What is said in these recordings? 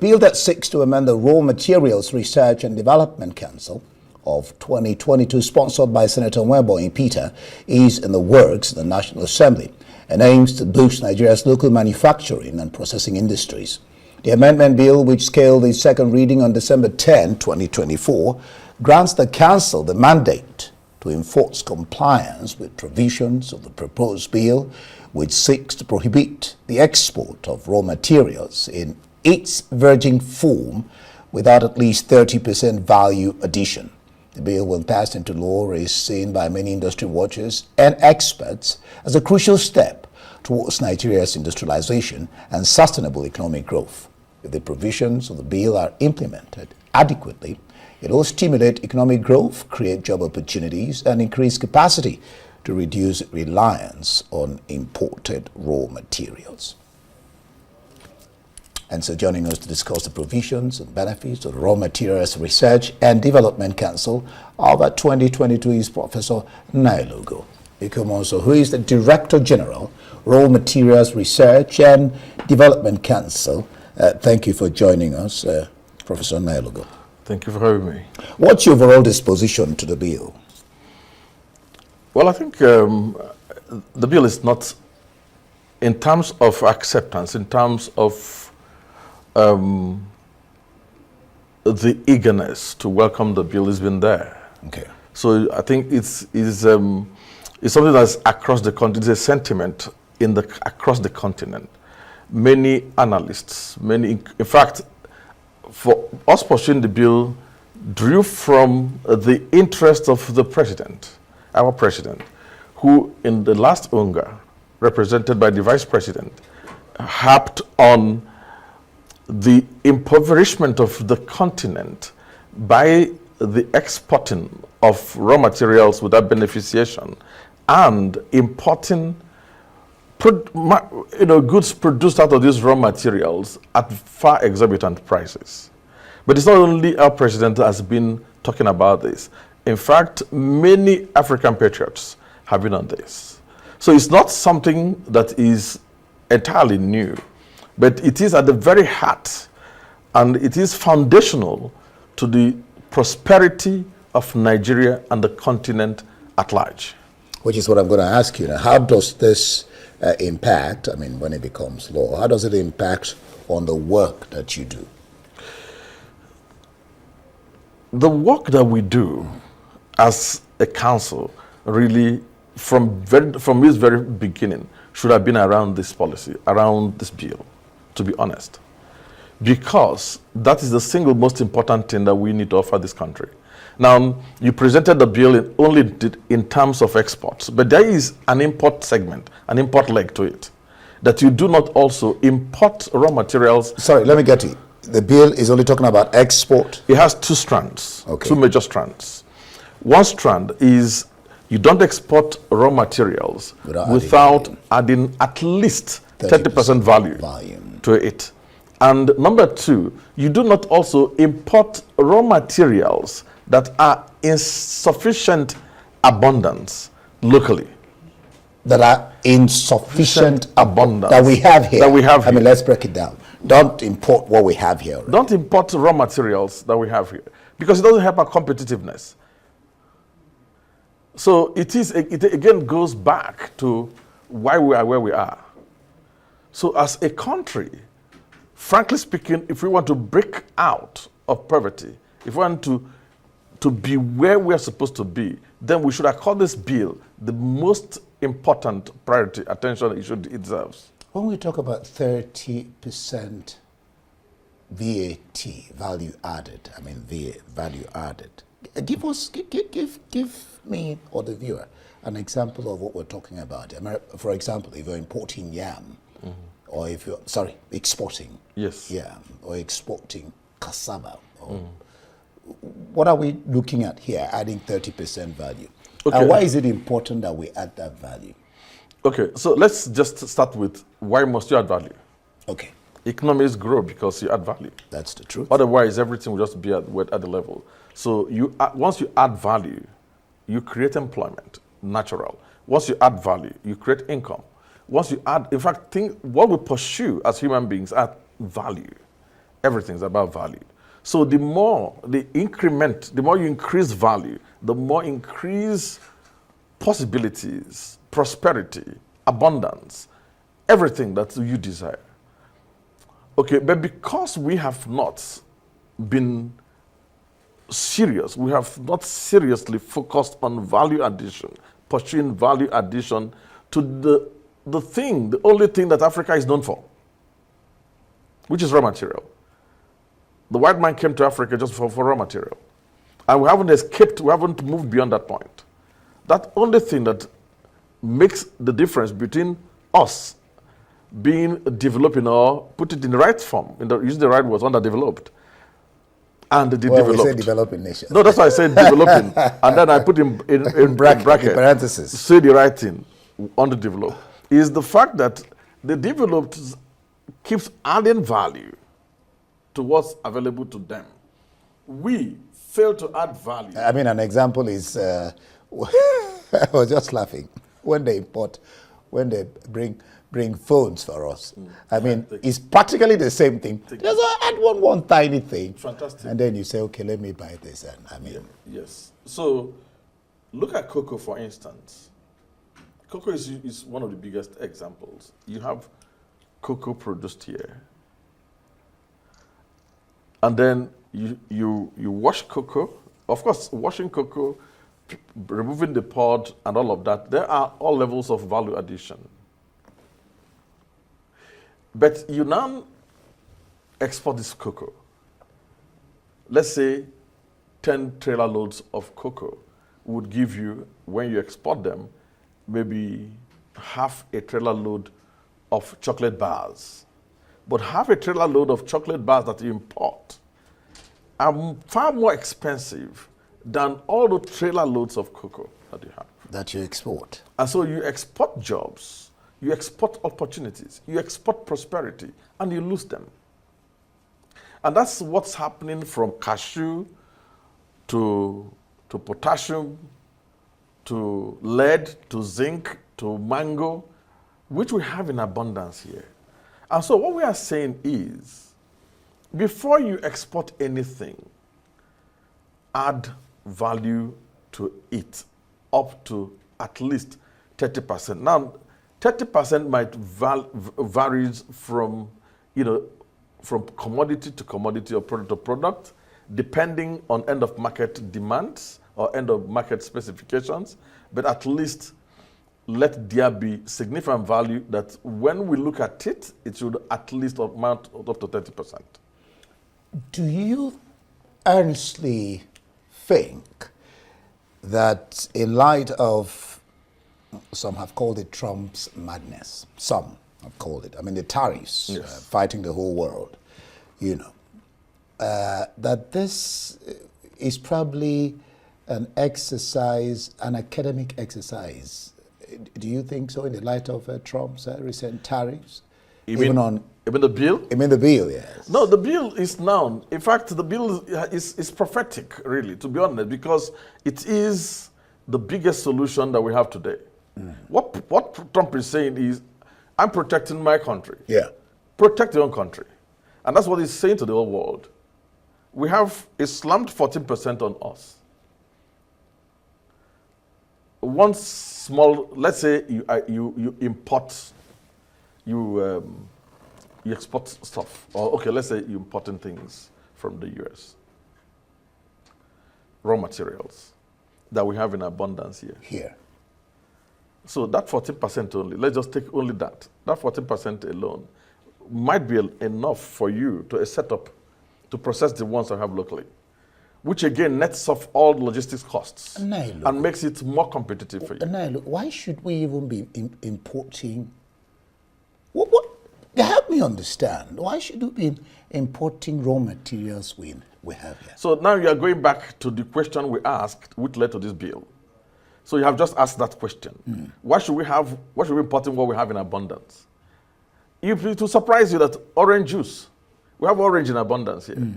Bill that seeks to amend the Raw Materials Research and Development Council of 2022, sponsored by Senator Nwebo Peter, is in the works in the National Assembly and aims to boost Nigeria's local manufacturing and processing industries. The amendment bill, which scaled its second reading on December 10, 2024, grants the Council the mandate to enforce compliance with provisions of the proposed bill, which seeks to prohibit the export of raw materials in its virgin form without at least 30% value addition. The bill, when passed into law, is seen by many industry watchers and experts as a crucial step towards Nigeria's industrialization and sustainable economic growth. If the provisions of the bill are implemented adequately, it will stimulate economic growth, create job opportunities, and increase capacity to reduce reliance on imported raw materials. And so joining us to discuss the provisions and benefits of the Raw Materials Research and Development Council of 2022 is Professor Nailogo Ike-Muonso, who is the Director General, Raw Materials Research and Development Council. Thank you for joining us, Professor Nailogo. Thank you for having me. What's your overall disposition to the bill? Well, I think the bill is not, in terms of acceptance, in terms of the eagerness to welcome the bill has been there. Okay. So I think it's something that's across the continent. It's a sentiment across the continent. Many analysts, in fact, for us pursuing the bill, drew from the interest of the president, our president, who in the last UNGA, represented by the vice president, harped on the impoverishment of the continent by the exporting of raw materials without beneficiation and importing goods produced out of these raw materials at far exorbitant prices. But it's not only our president has been talking about this. In fact, many African patriots have been on this. So it's not something that is entirely new, but it is at the very heart, and it is foundational to the prosperity of Nigeria and the continent at large. Which is what I'm going to ask you now. How does this impact, when it becomes law, how does it impact on the work that you do? The work that we do as a council really, from its very beginning, should have been around this policy, around this bill, to be honest. Because that is the single most important thing that we need to offer this country. Now, you presented the bill only in terms of exports, but there is an import segment, an import leg to it, that you do not also import raw materials. Sorry, let me get you. The bill is only talking about export? It has two strands, okay. Two major strands. One strand is you don't export raw materials without adding at least 30% value to it. And number two, you do not also import raw materials that are in sufficient abundance locally. That are in sufficient abundance. That we have here. That we have here. Let's break it down. Don't import what we have here. Right? Don't import raw materials that we have here, because it doesn't help our competitiveness. So it again goes back to why we are where we are. So as a country, frankly speaking, if we want to break out of poverty, if we want to be where we are supposed to be, then we should accord this bill the most important priority attention it deserves. When we talk about 30% VAT, value added, value added, give me or the viewer an example of what we're talking about. For example, if you're importing yam, or if you're, exporting yam, or exporting cassava, what are we looking at here, adding 30% value? Okay. And why is it important that we add that value? Okay, so let's just start with why must you add value? Okay. Economies grow because you add value. That's the truth. Otherwise, everything will just be at the level. So once you add value, you create employment, natural. Once you add value, you create income. Once you add, in fact, what we pursue as human beings add value. Everything's about value. So the more the increment, the more you increase value, the more increase possibilities, prosperity, abundance, everything that you desire. Okay, but because we have not been serious, we have not seriously focused on value addition, pursuing value addition to the only thing that Africa is known for, which is raw material. The white man came to Africa just for raw material. And we haven't escaped, we haven't moved beyond that point. That only thing that makes the difference between us being developing, or put it in the right form, use the right words, underdeveloped, and the developed. We say developing nation. No, that's why I said developing. And then I put in bracket, in parentheses. Say the right thing, underdeveloped. Is the fact that the developed keeps adding value to what's available to them. We fail to add value. I mean, an example is, I was just laughing when they bring phones for us. I mean, it's practically the same thing. Just add one tiny thing. Fantastic. And then you say, okay, let me buy this. And I mean, yes. So, look at cocoa, for instance. Cocoa is one of the biggest examples. You have cocoa produced here. And then you wash cocoa. Of course, washing cocoa, removing the pod and all of that, there are all levels of value addition. But you now export this cocoa. Let's say 10 trailer loads of cocoa would give you, when you export them, maybe half a trailer load of chocolate bars. But half a trailer load of chocolate bars that you import are far more expensive than all the trailer loads of cocoa that you have. That you export. And so you export jobs, you export opportunities, you export prosperity, and you lose them. And that's what's happening from cashew to potassium, to lead, to zinc, to mango, which we have in abundance here. And so what we are saying is, before you export anything, add value to it up to at least 30%. Now, 30% might varies from, from commodity to commodity or product to product, depending on end of market demands or end of market specifications, but at least let there be significant value that when we look at it, it should at least amount up to 30%. Do you earnestly think that in light of, some have called it Trump's madness, some have called it, I mean the tariffs, yes, fighting the whole world, that this is probably an exercise, an academic exercise? Do you think so in the light of Trump's recent tariffs? You mean the bill? I mean the bill, yes. No, the bill is now, in fact, the bill is prophetic, really, to be honest, because it is the biggest solution that we have today. What Trump is saying is, I'm protecting my country. Yeah. Protect your own country. And that's what he's saying to the whole world. We have a slammed 14% on us. One small, let's say you import, you export stuff, or okay, let's say you're importing things from the US. Raw materials that we have in abundance here. Here. So that 14% only, let's just take only that. That 14% alone might be enough for you to set up to process the ones I have locally, which again nets off all logistics costs and makes it more competitive for you. Look, why should we even be importing? What? Help me understand. Why should we be importing raw materials we have here? So now you are going back to the question we asked, which led to this bill. So you have just asked that question. Why should we importing what we have in abundance? It will surprise you that orange juice, we have orange in abundance here.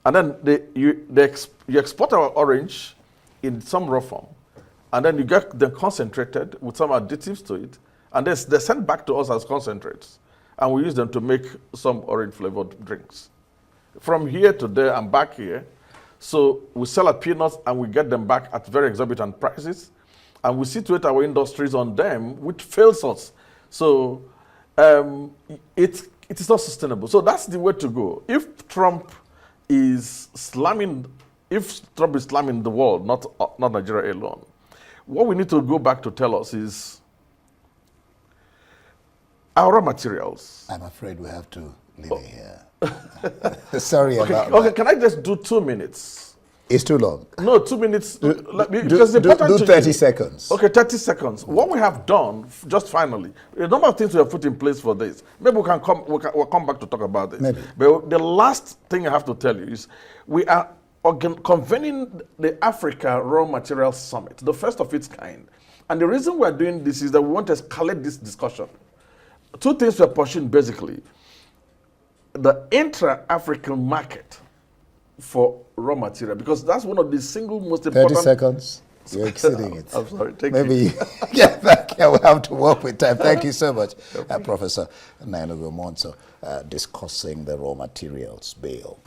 And then you export our orange in some raw form, and then you get them concentrated with some additives to it, and they're sent back to us as concentrates, and we use them to make some orange flavored drinks. from here to there and back here. So we sell at peanuts and we get them back at very exorbitant prices. And we situate our industries on them, which fails us. So it is not sustainable. So that's the way to go. If Trump is slamming the world, not Nigeria alone, what we need to go back to tell us is our raw materials. I'm afraid we have to leave it here. Sorry about that. Okay, can I just do 2 minutes? It's too long. No, 2 minutes. Do 30 seconds. Okay, 30 seconds. What we have done, just finally, a number of things we have put in place for this. Maybe we'll come back to talk about this. Maybe. But the last thing I have to tell you is we are convening the Africa Raw Materials Summit, the first of its kind. And the reason we're doing this is that we want to escalate this discussion. 2 things we're pursuing basically. The intra-African market for raw material, because that's one of the single most important... 30 seconds. You're exceeding it. I'm sorry. Maybe get back here. We'll have to work with time. Thank you so much, Professor Ike-Muonso, discussing the raw materials bill.